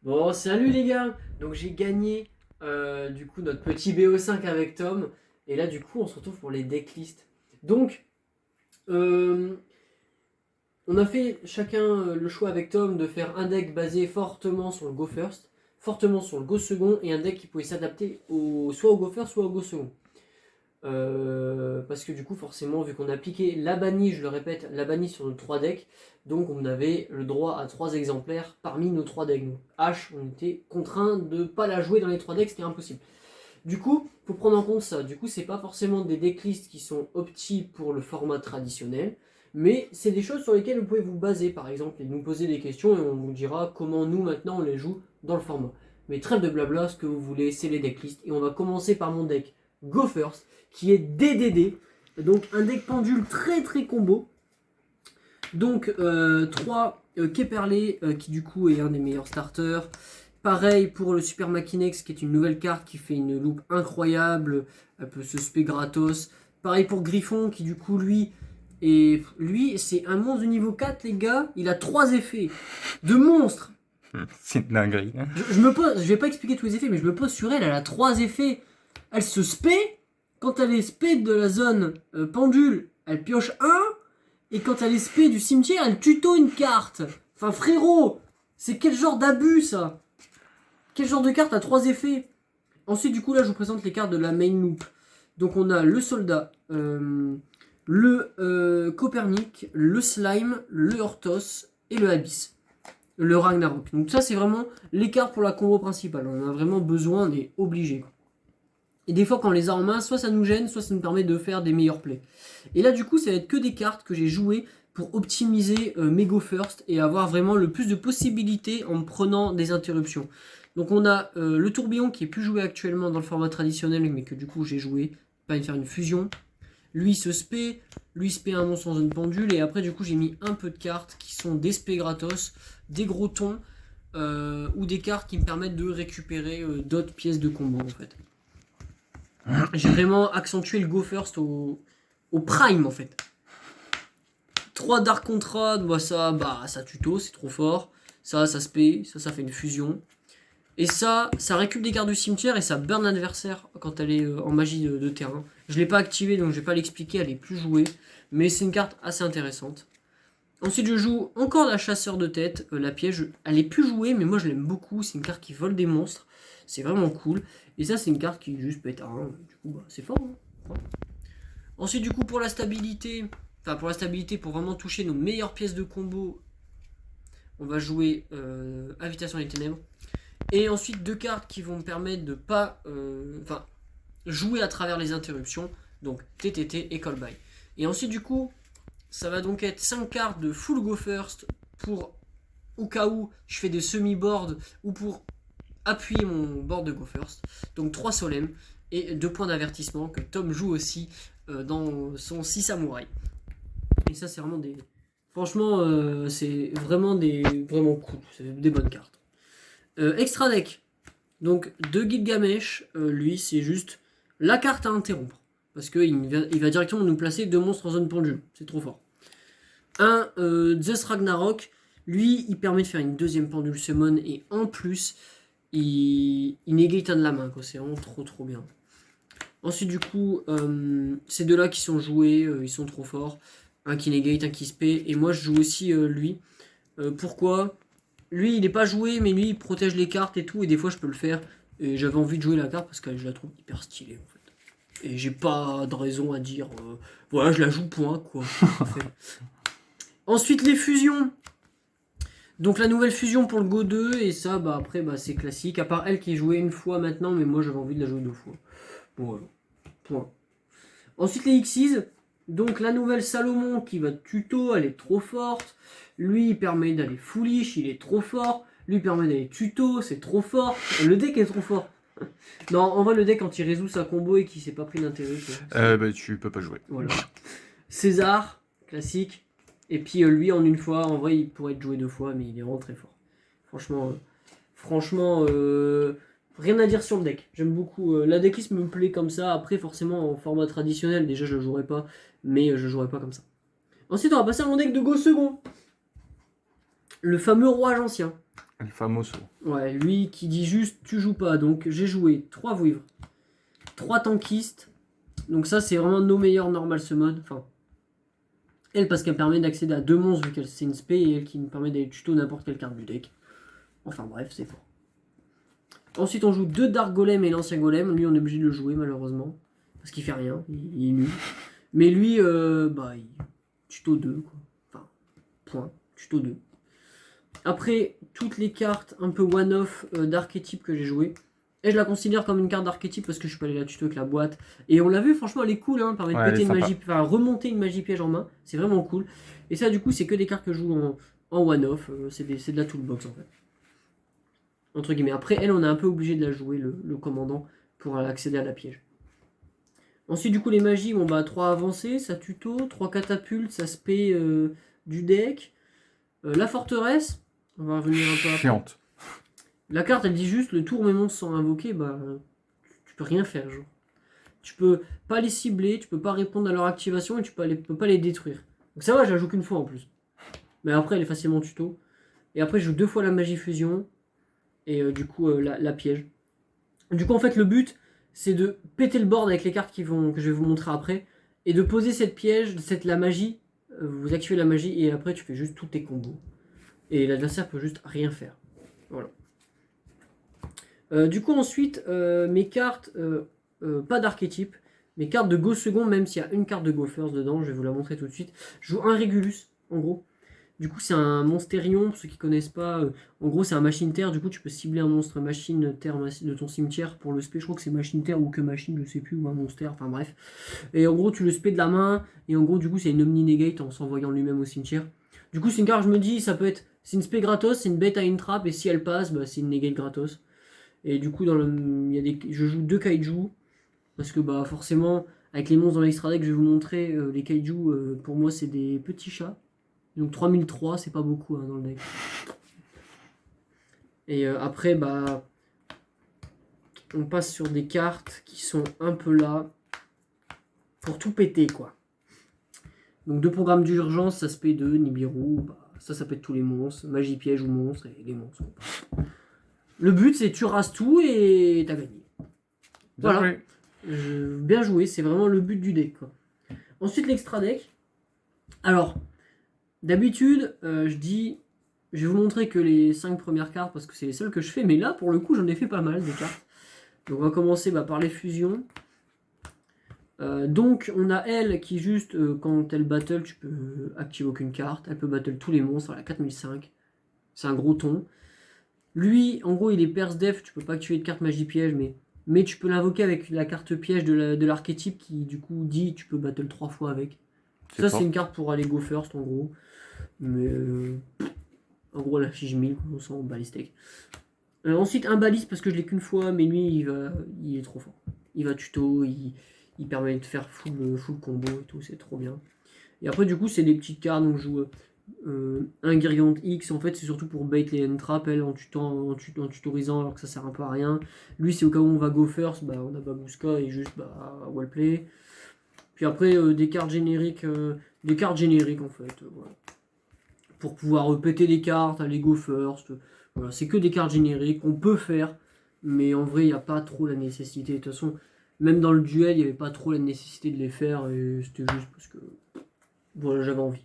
Bon, salut les gars. Donc j'ai gagné du coup notre petit BO5 avec Tom. Et là du coup on se retrouve pour les decklists. Donc euh, on a fait chacun le choix avec Tom de faire un deck basé fortement sur le Go First, fortement sur le Go Second et un deck qui pouvait s'adapter soit au Go First soit au Go Second. Parce que du coup, forcément, vu qu'on a appliqué la bannie, je le répète, la bannie sur nos 3 decks, donc on avait le droit à 3 exemplaires parmi nos 3 decks. Donc H, on était contraint de ne pas la jouer dans les 3 decks, c'était impossible. Du coup, il faut prendre en compte ça. Du coup, c'est pas forcément des decklists qui sont optis pour le format traditionnel, mais c'est des choses sur lesquelles vous pouvez vous baser, par exemple, et nous poser des questions, et on vous dira comment nous, maintenant, on les joue dans le format. Mais trêve de blabla, ce que vous voulez, c'est les decklists, et on va commencer par mon deck Go First, qui est DDD, donc un deck pendule très très combo. Donc 3 Keperlé, qui du coup est un des meilleurs starters. Pareil pour le Super Machinex, qui est une nouvelle carte qui fait une loupe incroyable, elle peut se spé gratos. Pareil pour Griffon, qui du coup lui, c'est un monstre de niveau 4 les gars, il a 3 effets de monstre. C'est une dinguerie. Je vais pas expliquer tous les effets, mais je me pose sur elle, elle a 3 effets. Elle se spé, quand elle est spé de la zone pendule, elle pioche un. Et quand elle est spé du cimetière, elle tuto une carte. Enfin frérot, c'est quel genre d'abus ça? Quel genre de carte a 3 effets? Ensuite du coup là je vous présente les cartes de la main loop. Donc on a le soldat, le Copernic, le slime, le Hortos et le Abyss. Le Ragnarok. Donc ça c'est vraiment les cartes pour la combo principale. On en a vraiment besoin, on est obligé. Et des fois quand on les a en main, soit ça nous gêne, soit ça nous permet de faire des meilleurs plays. Et là du coup ça va être que des cartes que j'ai jouées pour optimiser mes Go First et avoir vraiment le plus de possibilités en me prenant des interruptions. Donc on a le tourbillon qui est plus joué actuellement dans le format traditionnel, mais que du coup j'ai joué, pas faire une fusion. Lui se spé, lui spé un monstre en zone pendule, et après du coup j'ai mis un peu de cartes qui sont des spé gratos, des gros tons, ou des cartes qui me permettent de récupérer d'autres pièces de combo en fait. J'ai vraiment accentué le Go First au prime en fait. 3 Dark Contra, ça tuto, c'est trop fort. Ça spé, ça fait une fusion. Et ça récupère des cartes du cimetière et ça burn l'adversaire quand elle est en magie de terrain. Je l'ai pas activée donc je vais pas l'expliquer, elle est plus jouée. Mais c'est une carte assez intéressante. Ensuite je joue encore la chasseur de tête, la piège. Elle est plus jouée mais moi je l'aime beaucoup, c'est une carte qui vole des monstres. C'est vraiment cool. Et ça c'est une carte qui juste pète à 1. Du coup c'est fort. Hein. Ensuite du coup pour la stabilité, pour vraiment toucher nos meilleures pièces de combo, on va jouer Invitation des Ténèbres. Et ensuite 2 cartes qui vont me permettre de pas jouer à travers les interruptions. Donc TTT et Call By. Et ensuite du coup ça va donc être 5 cartes de full Go First pour au cas où je fais des semi-boards ou pour appuyer mon board de Go First. Donc 3 Solemn et 2 points d'avertissement que Tom joue aussi dans son 6 samouraïs. Et ça c'est vraiment des... Franchement c'est vraiment cool. C'est des bonnes cartes. Extra deck. Donc de Gilgamesh, lui c'est juste la carte à interrompre. Parce qu'il va directement nous placer 2 monstres en zone pendule. C'est trop fort. Un Zeus Ragnarok, lui il permet de faire une deuxième pendule summon et en plus il négate un de la main. C'est vraiment trop bien. Ensuite du coup ces deux là qui sont joués, ils sont trop forts. Un qui negate, un qui spé. Et moi je joue aussi lui. Pourquoi? Lui il n'est pas joué mais lui il protège les cartes et tout et des fois je peux le faire. Et j'avais envie de jouer la carte parce que je la trouve hyper stylée en fait. Et j'ai pas de raison à dire voilà je la joue point quoi. Ensuite les fusions. Donc la nouvelle fusion pour le Go 2 et ça après c'est classique. À part elle qui est jouée une fois maintenant mais moi j'avais envie de la jouer 2 fois. Bon voilà. Point. Ensuite les Xyz. Donc la nouvelle Salomon qui va tuto, elle est trop forte. Lui il permet d'aller foolish, il est trop fort. Lui permet d'aller tuto, c'est trop fort. Le deck est trop fort. Non, en vrai le deck quand il résout sa combo et qu'il s'est pas pris d'intérêt. Tu peux pas jouer. Voilà. César, classique. Et puis lui en une fois, en vrai il pourrait être joué 2 fois, mais il est vraiment très fort. Franchement, rien à dire sur le deck. J'aime beaucoup. La decklist me plaît comme ça. Après, forcément, en format traditionnel, déjà je le jouerai pas, mais je jouerai pas comme ça. Ensuite, on va passer à mon deck de Go second. Le fameux rouage ancien. El famoso. Ouais, lui qui dit juste tu joues pas. Donc j'ai joué 3 vouivres, 3 tankistes. Donc ça c'est vraiment nos meilleurs normal summon. Enfin, elle parce qu'elle permet d'accéder à 2 monstres vu qu'elle c'est une spé et elle qui nous permet d'aller tuto n'importe quelle carte du deck. Enfin bref, c'est fort. Ensuite on joue 2 Dark Golem et l'ancien Golem. Lui on est obligé de le jouer malheureusement. Parce qu'il fait rien, il est nul. Mais lui, il tuto 2 quoi. Enfin, point, tuto 2. Après, toutes les cartes un peu one-off d'archétype que j'ai joué. Et je la considère comme une carte d'archétype parce que je suis pas allé la tuto avec la boîte. Et on l'a vu, franchement, elle est cool, hein, permet de Ouais, péter une sympa. magie, enfin remonter une magie piège en main. C'est vraiment cool. Et ça, du coup, c'est que des cartes que je joue en one-off. C'est de la toolbox en fait. Entre guillemets. Après, elle, on est un peu obligé de la jouer, le commandant, pour accéder à la piège. Ensuite, du coup, les magies, 3 avancées, ça tuto, 3 catapultes, ça spé du deck. La forteresse, on va revenir un peu après. Chiante. La carte, elle dit juste, le tour mes monstres sont invoqués, tu peux rien faire, genre. Tu peux pas les cibler, tu peux pas répondre à leur activation et tu peux pas les détruire. Donc ça va, je la joue qu'une fois en plus. Mais après, elle est facilement tuto. Et après, je joue 2 fois la magie fusion et la piège. Du coup, en fait, le but, c'est de péter le board avec les cartes que je vais vous montrer après et de poser cette piège, la magie. Vous activez la magie et après, tu fais juste tous tes combos. Et l'adversaire peut juste rien faire. Voilà. Du coup, ensuite, mes cartes, pas d'archétype, mes cartes de Go second, même s'il y a une carte de Go first dedans, je vais vous la montrer tout de suite. Je joue un Régulus, en gros. Du coup, c'est un Monstérion, pour ceux qui connaissent pas. En gros, c'est un Machine Terre. Du coup, tu peux cibler un monstre Machine Terre de ton cimetière pour le spé. Je crois que c'est Machine Terre ou que Machine, je sais plus, ou un Monster, enfin bref. Et en gros, tu le spé de la main. Et en gros, du coup, c'est une Omni Negate en s'envoyant lui-même au cimetière. Du coup, c'est une carte, je me dis, ça peut être. C'est une spé gratos, c'est une bête à une trappe. Et si elle passe, c'est une Negate gratos. Et du coup, je joue 2 kaiju. Parce que forcément, avec les monstres dans l'extra deck, je vais vous montrer, les kaiju, pour moi, c'est des petits chats. Donc 3003, c'est pas beaucoup dans le deck. Et après, on passe sur des cartes qui sont un peu là pour tout péter, quoi. Donc 2 programmes d'urgence, ça se paie 2, Nibiru, ça pète tous les monstres, magie piège ou monstres, et les monstres. Le but, c'est tu rases tout et t'as gagné. Voilà. Bien joué, c'est vraiment le but du deck, quoi. Ensuite, l'extra deck. Alors, d'habitude, je vais vous montrer que les 5 premières cartes parce que c'est les seules que je fais, mais là, pour le coup, j'en ai fait pas mal des cartes. Donc, on va commencer par les fusions. Donc, on a elle qui, juste quand elle battle, tu peux activer aucune carte. Elle peut battle tous les monstres, elle a 4005. C'est un gros ton. Lui, en gros, il est Perse Def, tu peux pas activer de carte magie piège, mais tu peux l'invoquer avec la carte piège de l'archétype qui, du coup, dit tu peux battle 3 fois avec. Ça, c'est une carte pour aller go first, en gros. Mais en gros, la fiche 1000, on s'en bat les steaks. Ensuite, un baliste parce que je l'ai qu'une fois, mais lui, il est trop fort. Il va tuto, il permet de faire full combo et tout, c'est trop bien. Et après, du coup, c'est des petites cartes, donc je joue un Guerrier X. En fait, c'est surtout pour bait les entraps, elle, en tutorisant, alors que ça sert un peu à rien. Lui, c'est au cas où on va go first, on a Babushka et juste well play. Puis après, des cartes génériques en fait, voilà. Pour pouvoir péter des cartes, aller go first. Voilà, c'est que des cartes génériques, on peut faire, mais en vrai, il n'y a pas trop la nécessité. De toute façon, même dans le duel, il n'y avait pas trop la nécessité de les faire, et c'était juste parce que voilà, j'avais envie.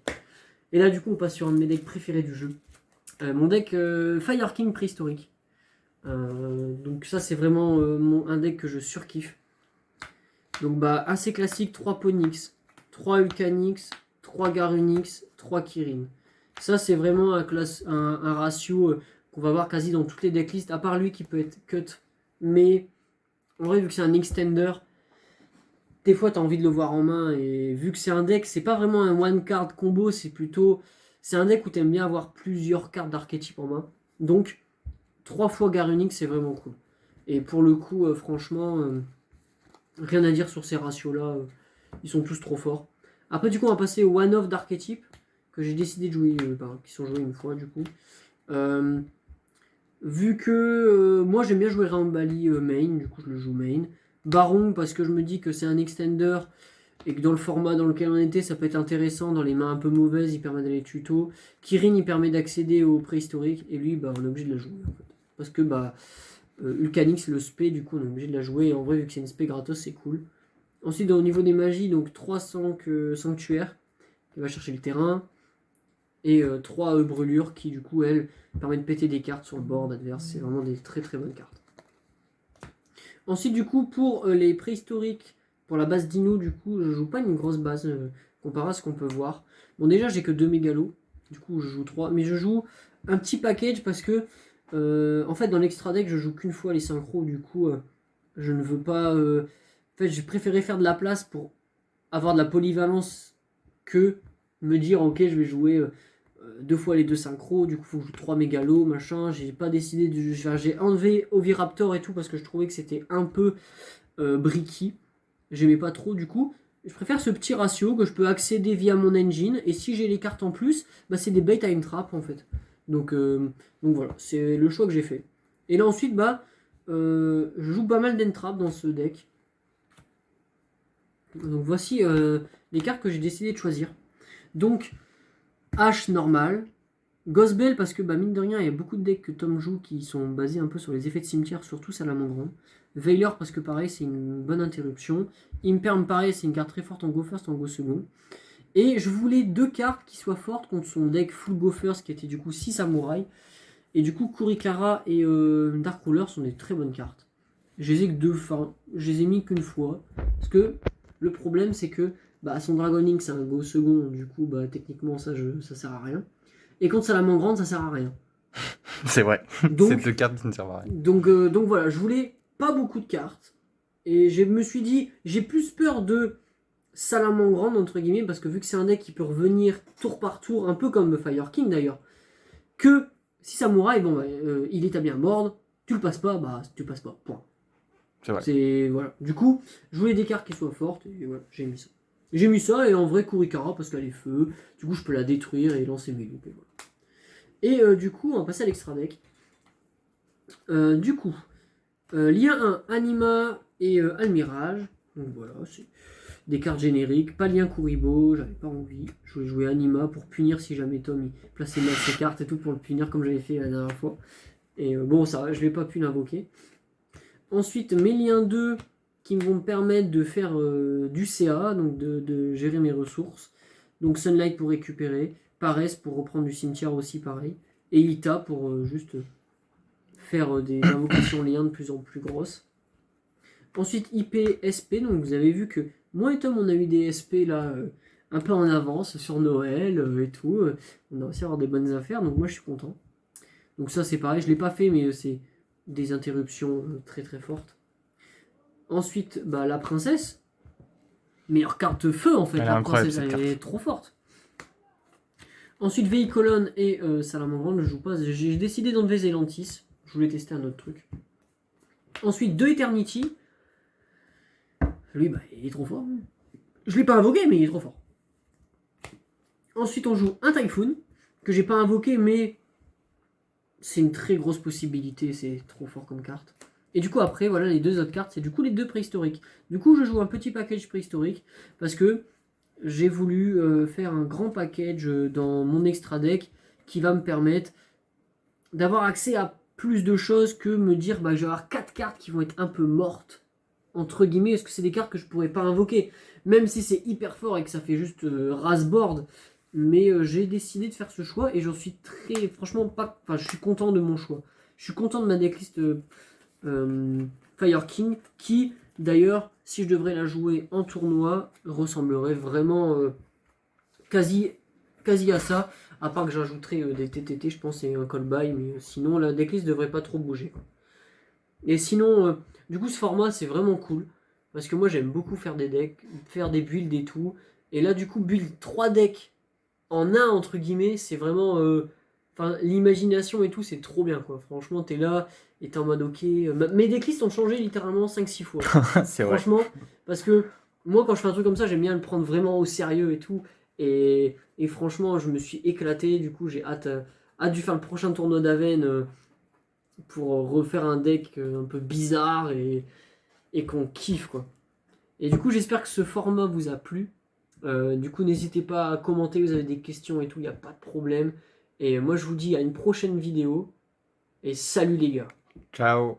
Et là, du coup, on passe sur un de mes decks préférés du jeu. Mon deck Fire King préhistorique. Donc ça, c'est vraiment un deck que je surkiffe. Donc assez classique, 3 Ponix, 3 Ulcanix, 3 Garunix, 3 Kirin. Ça, c'est vraiment un ratio qu'on va voir quasi dans toutes les decklists, à part lui qui peut être cut. Mais en vrai, vu que c'est un extender, des fois, tu as envie de le voir en main. Et vu que c'est un deck, c'est pas vraiment un one card combo, c'est un deck où tu aimes bien avoir plusieurs cartes d'archétype en main. Donc, 3 fois Garunix, c'est vraiment cool. Et pour le coup, franchement, rien à dire sur ces ratios-là. Ils sont tous trop forts. Après, du coup, on va passer au one-off d'archétype que j'ai décidé de jouer, qui sont joués une fois, du coup. Vu que moi, j'aime bien jouer Rambali main, du coup, je le joue main. Baron, parce que je me dis que c'est un extender et que dans le format dans lequel on était, ça peut être intéressant. Dans les mains un peu mauvaises, il permet d'aller tuto. Kirin, il permet d'accéder au préhistorique, et lui, bah, on est obligé de la jouer en fait. Parce que bah, Ulcanix, le spé, du coup, on est obligé de la jouer. Et en vrai, vu que c'est une spé gratos, c'est cool. Ensuite, au niveau des magies, donc 300 sanctuaires, qui va chercher le terrain. Et 3 brûlures qui, du coup, elles, permettent de péter des cartes sur le board adverse. C'est vraiment des très très bonnes cartes. Ensuite, du coup, pour les préhistoriques, pour la base dino, du coup, je joue pas une grosse base comparé à ce qu'on peut voir. Bon, déjà, j'ai que 2 mégalos. Du coup, je joue 3. Mais je joue un petit package parce que, en fait, dans l'extra deck, je joue qu'une fois les synchros. Du coup, je ne veux pas. En fait, j'ai préféré faire de la place pour avoir de la polyvalence que me dire, ok, je vais jouer 2 fois les 2 synchros. Du coup, il faut que je joue 3 mégalos, machin. J'ai pas décidé de. J'ai enlevé Oviraptor et tout parce que je trouvais que c'était un peu bricky. J'aimais pas trop, du coup. Je préfère ce petit ratio que je peux accéder via mon engine. Et si j'ai les cartes en plus, bah, c'est des bait time trap en fait. Donc voilà, c'est le choix que j'ai fait. Et là ensuite, bah, je joue pas mal d'entrap dans ce deck. Donc voici les cartes que j'ai décidé de choisir. Donc, H normal. Ghostbell parce que bah, mine de rien, il y a beaucoup de decks que Tom joue qui sont basés un peu sur les effets de cimetière, surtout Salamandron. Veiler parce que pareil, c'est une bonne interruption. Imperm pareil, c'est une carte très forte en go first, en go second. Et je voulais 2 cartes qui soient fortes contre son deck full go first qui était du coup 6 samouraïs. Et du coup, Kurikara et Dark Ruler sont des très bonnes cartes. Je les ai que 2 fins, je les ai mis qu'une fois. Parce que le problème, c'est que bah, son Dragon Link, c'est un go second, du coup, bah, techniquement, ça sert à rien. Et contre Salamandre, ça sert à rien. C'est vrai. Donc, c'est 2 cartes qui ne servent à rien. Donc voilà, je voulais pas beaucoup de cartes. Et je me suis dit, j'ai plus peur de Salamandre, entre guillemets, parce que vu que c'est un deck qui peut revenir tour par tour, un peu comme Fire King d'ailleurs, que si Samouraï, bon, il établit un board, tu le passes pas, bah tu passes pas, point. C'est vrai. C'est, voilà. Du coup, je voulais des cartes qui soient fortes, et voilà, j'ai mis ça. J'ai mis ça, et en vrai, Kurikara, parce qu'elle est feu, du coup, je peux la détruire et lancer mes loups, et voilà. Et du coup, on va passer à l'extra deck. Du coup, lien 1, Anima et Almirage. Donc voilà, c'est des cartes génériques. Pas lien Kuribo, j'avais pas envie. Je voulais jouer Anima pour punir si jamais Tom il plaçait mal ses cartes et tout pour le punir comme j'avais fait la dernière fois. Et bon, ça, je vais pas pu l'invoquer. Ensuite, mes liens 2 qui vont me permettre de faire du CA, donc de gérer mes ressources. Donc Sunlight pour récupérer, Paresse pour reprendre du cimetière aussi pareil. Et Ita pour juste faire des invocations liens de plus en plus grosses. Ensuite IP, SP, donc vous avez vu que moi et Tom on a eu des SP là un peu en avance sur Noël et tout. On a aussi avoir des bonnes affaires, donc moi je suis content. Donc ça c'est pareil, je l'ai pas fait mais c'est des interruptions très très fortes. Ensuite bah, la princesse, meilleure carte de feu en fait, Elle est la incroyable, princesse cette elle est trop forte. Ensuite Veicolon et Salamandre, je joue pas, j'ai décidé d'enlever Zelantis, je voulais tester un autre truc. Ensuite 2 Eternity. Lui, bah, il est trop fort. Je l'ai pas invoqué, mais il est trop fort. Ensuite, on joue un Typhoon, que j'ai pas invoqué, mais c'est une très grosse possibilité, c'est trop fort comme carte. Et du coup, après, voilà, les 2 autres cartes, c'est du coup les 2 préhistoriques. Du coup, je joue un petit package préhistorique, parce que j'ai voulu faire un grand package dans mon extra deck, qui va me permettre d'avoir accès à plus de choses que me dire, bah, je vais avoir 4 cartes qui vont être un peu mortes entre guillemets, parce que c'est des cartes que je pourrais pas invoquer, même si c'est hyper fort et que ça fait juste rasboard. Mais j'ai décidé de faire ce choix et j'en suis très, franchement, pas. Enfin, je suis content de mon choix. Je suis content de ma decklist Fire King, qui d'ailleurs, si je devrais la jouer en tournoi, ressemblerait vraiment quasi à ça. À part que j'ajouterais des TTT, je pense, et un call by, mais sinon la decklist devrait pas trop bouger. Et sinon, du coup, ce format, c'est vraiment cool. Parce que moi, j'aime beaucoup faire des decks, faire des builds et tout. Et là, du coup, build 3 decks en un, entre guillemets, c'est vraiment... Enfin, l'imagination et tout, c'est trop bien, quoi. Franchement, t'es là et t'es en mode, ok... mes decklists ont changé littéralement 5-6 fois. C'est vrai. Franchement, parce que moi, quand je fais un truc comme ça, j'aime bien le prendre vraiment au sérieux et tout. Et franchement, je me suis éclaté. Du coup, j'ai hâte de faire le prochain tournoi d'Aven pour refaire un deck un peu bizarre et qu'on kiffe quoi. Et du coup, j'espère que ce format vous a plu. Du coup, n'hésitez pas à commenter, vous avez des questions et tout, il n'y a pas de problème. Et moi, je vous dis à une prochaine vidéo. Et salut les gars. Ciao.